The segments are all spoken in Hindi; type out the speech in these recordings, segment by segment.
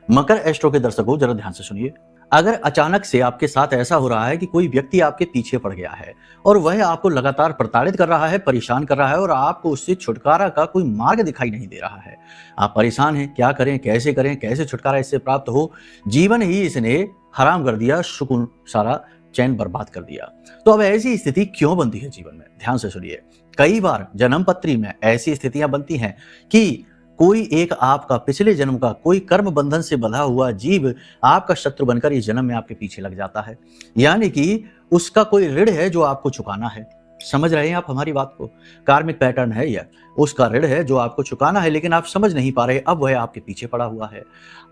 मकर एस्ट्रो के दर्शकों जरा ध्यान से सुनिए। अगर अचानक से आपके साथ ऐसा हो रहा है कि कोई व्यक्ति आपके पीछे पड़ गया है और वह आपको लगातार प्रताड़ित कर रहा है, परेशान कर रहा है और आपको उससे छुटकारा का कोई मार्ग दिखाई नहीं दे रहा है, आप परेशान हैं, क्या करें, कैसे छुटकारा इससे प्राप्त हो, जीवन ही इसने हराम कर दिया, सुकून सारा चैन बर्बाद कर दिया। तो अब ऐसी स्थिति क्यों बनती है जीवन में? ध्यान से सुनिए। कई बार जन्म पत्री में ऐसी स्थितियां बनती हैं कि कोई एक आपका पिछले जन्म का कोई कर्म बंधन से बंधा हुआ जीव आपका शत्रु बनकर इस जन्म में आपके पीछे लग जाता है। यानी कि उसका कोई ऋण है जो आपको चुकाना है। समझ रहे हैं आप हमारी बात को? कार्मिक पैटर्न है यह। उसका ऋण है जो आपको चुकाना है, लेकिन आप समझ नहीं पा रहे, अब वह आपके पीछे पड़ा हुआ है।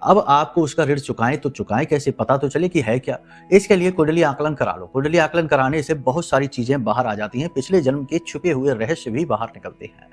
अब आपको उसका ऋण चुकाएं तो चुकाएं कैसे, पता तो चले कि है क्या। इसके लिए कुंडली आकलन करा लो। कुंडली आकलन कराने से बहुत सारी चीजें बाहर आ जाती हैं, पिछले जन्म के छुपे हुए रहस्य भी बाहर निकलते हैं।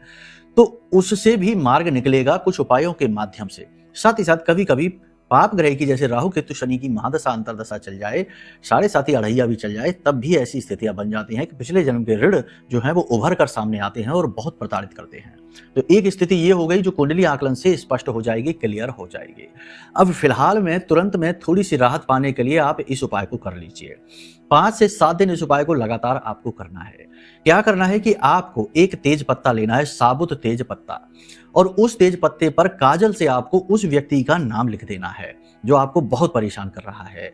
तो उससे भी मार्ग निकलेगा कुछ उपायों के माध्यम से। साथ ही साथ कभी कभी पाप ग्रह की जैसे राहु केतु शनि की महादशा अंतरदशा चल जाए, साढ़े साथी अढ़ैया भी चल जाए, तब भी ऐसी स्थितियां बन जाती हैं कि पिछले जन्म के ऋण जो है वो उभर कर सामने आते हैं और बहुत प्रताड़ित करते हैं। तो एक स्थिति ये हो गई जो कुंडली आकलन से स्पष्ट हो जाएगी, क्लियर हो जाएगी। अब फिलहाल में तुरंत में थोड़ी सी राहत पाने के लिए आप इस उपाय को कर लीजिए। 5 से 7 दिन इस उपाय को लगातार आपको करना है। क्या करना है कि आपको एक तेज पत्ता लेना है, साबुत तेज पत्ता, और उस तेज पत्ते पर काजल से आपको उस व्यक्ति का नाम लिख देना है जो आपको बहुत परेशान कर रहा है।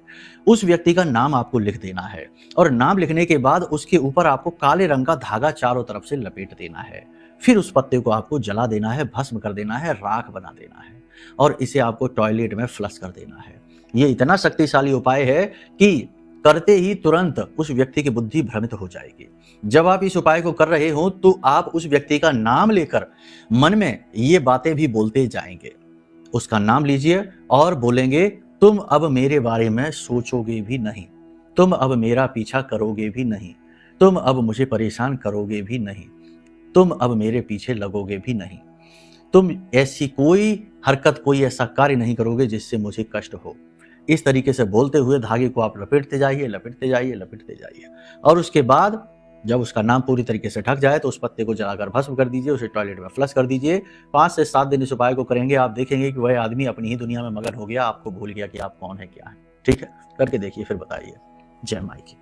उस व्यक्ति का नाम आपको लिख देना है और नाम लिखने के बाद उसके ऊपर आपको काले रंग का धागा चारों तरफ से लपेट देना है। फिर उस पत्ते को आपको जला देना है, भस्म कर देना है, राख बना देना है और इसे आपको टॉयलेट में फ्लश कर देना है। ये इतना शक्तिशाली उपाय है कि करते ही तुरंत उस व्यक्ति की बुद्धि भ्रमित हो जाएगी। जब आप इस उपाय को कर रहे हो तो आप उस व्यक्ति का नाम लेकर मन में ये बातें भी बोलते जाएंगे। उसका नाम लीजिए और बोलेंगे, तुम अब मेरे बारे में सोचोगे भी नहीं, तुम अब मेरा पीछा करोगे भी नहीं, तुम अब मुझे परेशान करोगे भी नहीं, तुम अब मेरे पीछे लगोगे भी नहीं, तुम ऐसी कोई हरकत, कोई ऐसा कार्य नहीं करोगे जिससे मुझे कष्ट हो। इस तरीके से बोलते हुए धागे को आप लपेटते जाइए, लपेटते जाइए, लपेटते जाइए और उसके बाद जब उसका नाम पूरी तरीके से ढक जाए तो उस पत्ते को जलाकर भस्म कर दीजिए, उसे टॉयलेट में फ्लश कर दीजिए। 5 से 7 दिन इस उपाय को करेंगे, आप देखेंगे कि वह आदमी अपनी ही दुनिया में मगन हो गया, आपको भूल गया कि आप कौन है, क्या है। ठीक है, करके देखिए, फिर बताइए। जय माई की।